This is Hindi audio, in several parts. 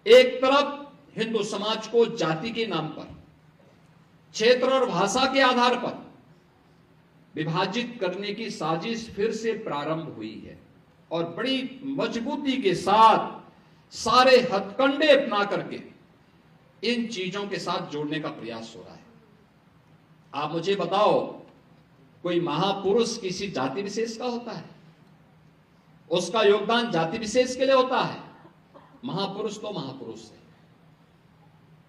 एक तरफ हिंदू समाज को जाति के नाम पर, क्षेत्र और भाषा के आधार पर विभाजित करने की साजिश फिर से प्रारंभ हुई है और बड़ी मजबूती के साथ सारे हथकंडे अपना करके इन चीजों के साथ जोड़ने का प्रयास हो रहा है। आप मुझे बताओ, कोई महापुरुष किसी जाति विशेष का होता है? उसका योगदान जाति विशेष के लिए होता है? महापुरुष तो महापुरुष है,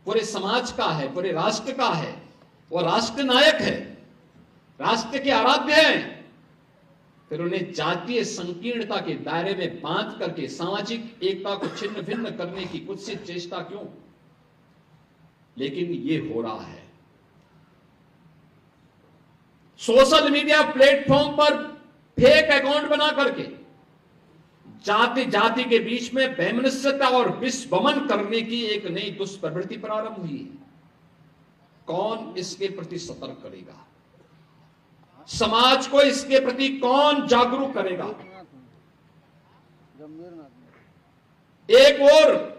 पूरे समाज का है, पूरे राष्ट्र का है। वो राष्ट्र नायक है, राष्ट्र के आराध्य हैं। फिर उन्हें जातीय संकीर्णता के दायरे में बांध करके सामाजिक एकता को छिन्न भिन्न करने की कुत्सित चेष्टा क्यों? लेकिन ये हो रहा है। सोशल मीडिया प्लेटफॉर्म पर फेक अकाउंट बना करके जाति जाति के बीच में वैमनस्यता और विषवमन करने की एक नई दुष्प्रवृत्ति प्रारंभ हुई है। कौन इसके प्रति सतर्क करेगा? समाज को इसके प्रति कौन जागरूक करेगा? एक और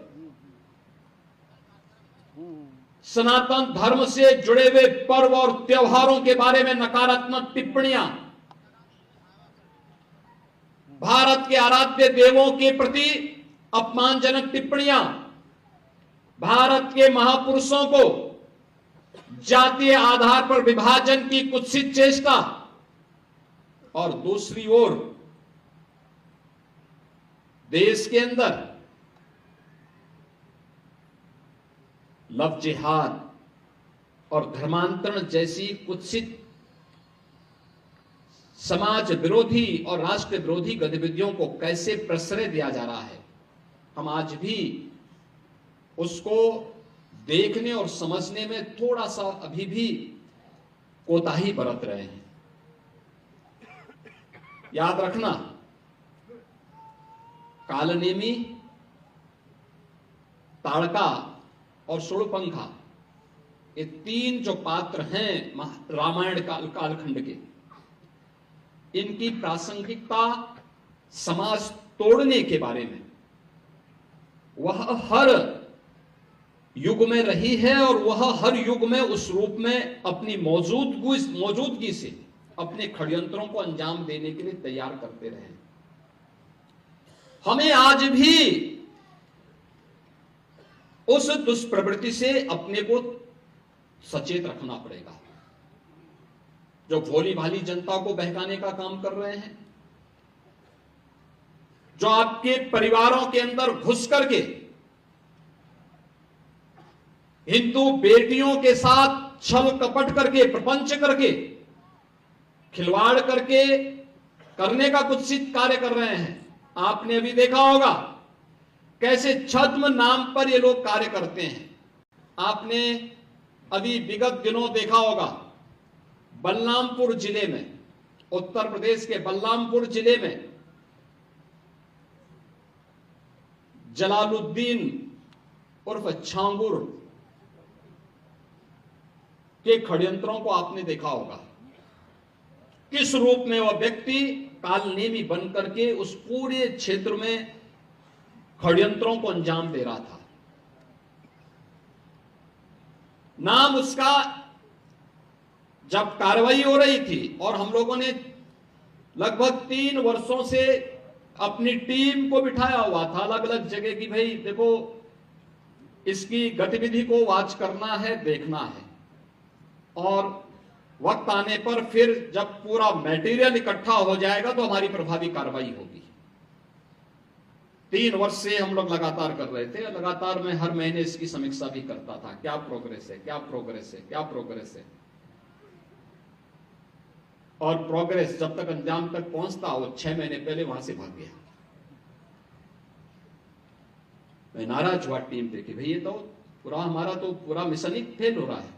सनातन धर्म से जुड़े हुए पर्व और त्योहारों के बारे में नकारात्मक टिप्पणियां, भारत के आराध्य देवों के प्रति अपमानजनक टिप्पणियां, भारत के महापुरुषों को जातीय आधार पर विभाजन की कुत्सित चेष्टा, और दूसरी ओर देश के अंदर लव जिहाद और धर्मांतरण जैसी कुत्सित समाज विरोधी और राष्ट्र विरोधी गतिविधियों को कैसे प्रश्रय दिया जा रहा है, हम आज भी उसको देखने और समझने में थोड़ा सा अभी भी कोताही बरत रहे हैं। याद रखना, कालनेमी, ताड़का और सुड़पंखा, ये तीन जो पात्र हैं रामायण कालखंड के, इनकी प्रासंगिकता समाज तोड़ने के बारे में वह हर युग में रही है और वह हर युग में उस रूप में अपनी मौजूदगी से अपने षड्यंत्रों को अंजाम देने के लिए तैयार करते रहे। हमें आज भी उस दुष्प्रवृत्ति से अपने को सचेत रखना पड़ेगा, जो भोली भाली जनता को बहकाने का काम कर रहे हैं, जो आपके परिवारों के अंदर घुस करके हिंदू बेटियों के साथ छल कपट करके, प्रपंच करके, खिलवाड़ करके करने का कुत्सित कार्य कर रहे हैं। आपने अभी देखा होगा कैसे छद्म नाम पर ये लोग कार्य करते हैं। आपने अभी विगत दिनों देखा होगा बलरामपुर जिले में, उत्तर प्रदेश के बलरामपुर जिले में जलालुद्दीन उर्फ छांगुर के षड्यंत्रों को आपने देखा होगा। किस रूप में वह व्यक्ति कालनेमी बनकर के उस पूरे क्षेत्र में षड्यंत्रों को अंजाम दे रहा था। नाम उसका, जब कार्रवाई हो रही थी और हम लोगों ने लगभग 3 वर्षों से अपनी टीम को बिठाया हुआ था अलग अलग जगह की, भाई देखो इसकी गतिविधि को वॉच करना है, देखना है, और वक्त आने पर फिर जब पूरा मटेरियल इकट्ठा हो जाएगा तो हमारी प्रभावी कार्रवाई होगी। 3 वर्ष से हम लोग लगातार कर रहे थे। लगातार मैं हर महीने इसकी समीक्षा भी करता था, क्या प्रोग्रेस है, क्या प्रोग्रेस है, क्या प्रोग्रेस है। और प्रोग्रेस जब तक अंजाम तक पहुंचता, वो 6 महीने पहले वहां से भाग गया। मैं नाराज हुआ टीम पे कि भाई ये तो पूरा हमारा तो पूरा मिशन ही फेल हो रहा है।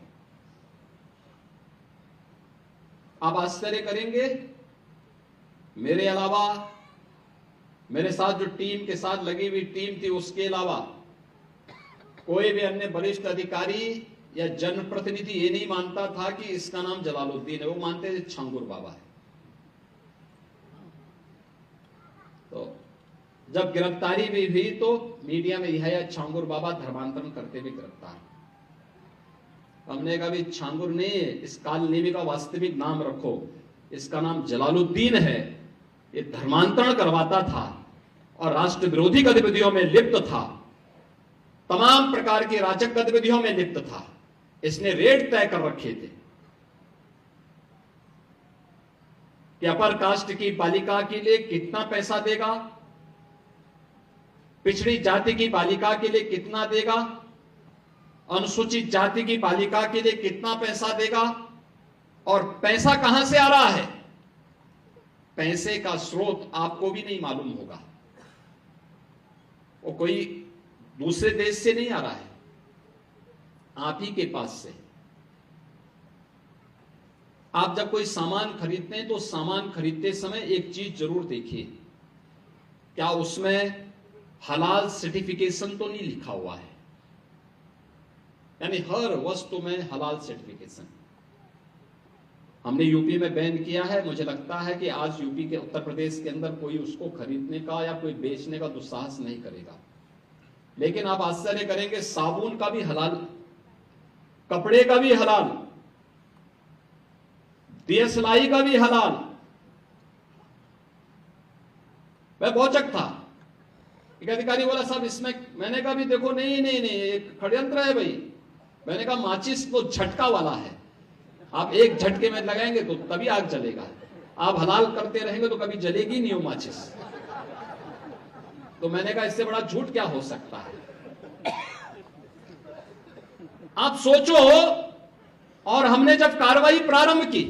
आप आश्चर्य करेंगे, मेरे अलावा मेरे साथ जो टीम के साथ लगी हुई टीम थी, उसके अलावा कोई भी अन्य वरिष्ठ अधिकारी या जनप्रतिनिधि ये नहीं मानता था कि इसका नाम जलालुद्दीन है। वो मानते थे छांगुर बाबा है। तो जब गिरफ्तारी भी हुई तो मीडिया में यह छांगुर बाबा धर्मांतरण करते हुए गिरफ्तार। हमने कहा भी छांगुर ने इस कालनेमी का वास्तविक नाम रखो, इसका नाम जलालुद्दीन है। ये धर्मांतरण करवाता था और राष्ट्र विरोधी गतिविधियों में लिप्त था, तमाम प्रकार की राजक गतिविधियों में लिप्त था। इसने रेट तय कर रखे थे कि अपर कास्ट की बालिका के लिए कितना पैसा देगा, पिछड़ी जाति की बालिका के लिए कितना देगा, अनुसूचित जाति की बालिका के लिए कितना पैसा देगा, और पैसा कहां से आ रहा है। पैसे का स्रोत आपको भी नहीं मालूम होगा, वो कोई दूसरे देश से नहीं आ रहा है, आप ही के पास से। आप जब कोई सामान खरीदते हैं तो सामान खरीदते समय एक चीज जरूर देखिए, क्या उसमें हलाल सर्टिफिकेशन तो नहीं लिखा हुआ है। यानी हर वस्तु में हलाल सर्टिफिकेशन। हमने यूपी में बैन किया है, मुझे लगता है कि आज यूपी के उत्तर प्रदेश के अंदर कोई उसको खरीदने का या कोई बेचने का दुस्साहस नहीं करेगा। लेकिन आप आश्चर्य करेंगे, साबुन का भी हलाल, कपड़े का भी हलाल, दिया सिलाई का भी हलाल। मैं भौचक था, एक अधिकारी बोला साहब इसमें, मैंने कहा भी देखो नहीं नहीं नहीं एक षड्यंत्र है भाई। मैंने कहा माचिस तो झटका वाला है, आप एक झटके में लगाएंगे तो तभी आग जलेगा, आप हलाल करते रहेंगे तो कभी जलेगी नहीं वो माचिस। तो मैंने कहा इससे बड़ा झूठ क्या हो सकता है। आप सोचो, और हमने जब कार्रवाई प्रारंभ की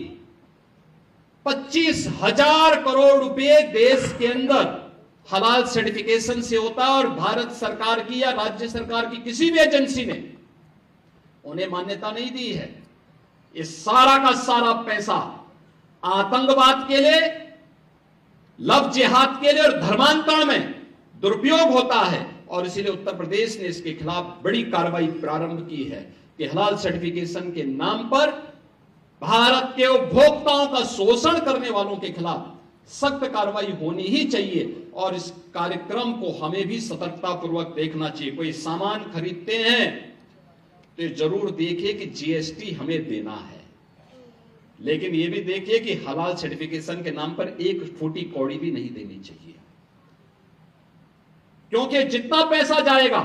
25,000 करोड़ रुपए देश के अंदर हलाल सर्टिफिकेशन से होता है, और भारत सरकार की या राज्य सरकार की किसी भी एजेंसी ने उन्हें मान्यता नहीं दी है। ये सारा का सारा पैसा आतंकवाद के लिए, लव जिहाद के लिए और धर्मांतरण में दुरुपयोग होता है, और इसीलिए उत्तर प्रदेश ने इसके खिलाफ बड़ी कार्रवाई प्रारंभ की है कि हलाल सर्टिफिकेशन के नाम पर भारत के उपभोक्ताओं का शोषण करने वालों के खिलाफ सख्त कार्रवाई होनी ही चाहिए। और इस कार्यक्रम को हमें भी सतर्कता पूर्वक देखना चाहिए। कोई सामान खरीदते हैं तो ये जरूर देखिए कि जीएसटी हमें देना है, लेकिन ये भी देखिए कि हलाल सर्टिफिकेशन के नाम पर एक फूटी कौड़ी भी नहीं देनी चाहिए, क्योंकि जितना पैसा जाएगा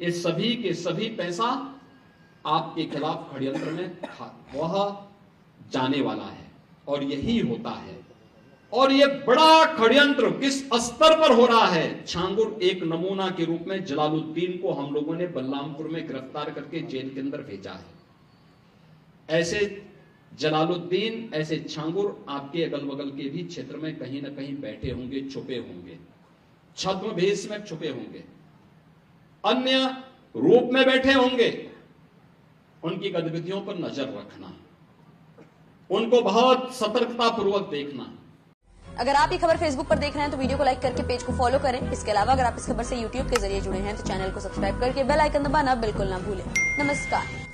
ये सभी के सभी पैसा आपके खिलाफ षड्यंत्र में वह जाने वाला है, और यही होता है। और ये बड़ा षड्यंत्र किस स्तर पर हो रहा है। छांगुर एक नमूना के रूप में जलालुद्दीन को हम लोगों ने बलरामपुर में गिरफ्तार करके जेल के अंदर भेजा है। ऐसे जलालुद्दीन, ऐसे छांगुर आपके अगल बगल के भी क्षेत्र में कहीं ना कहीं बैठे होंगे, छुपे होंगे, छद्म भेष में छुपे होंगे, अन्य रूप में बैठे होंगे। उनकी गतिविधियों पर नजर रखना, उनको बहुत सतर्कता पूर्वक देखना। अगर आप ये खबर फेसबुक पर देख रहे हैं तो वीडियो को लाइक करके पेज को फॉलो करें। इसके अलावा अगर आप इस खबर से यूट्यूब के जरिए जुड़े हैं तो चैनल को सब्सक्राइब करके बेल आइकन दबाना बिल्कुल ना भूलें। नमस्कार।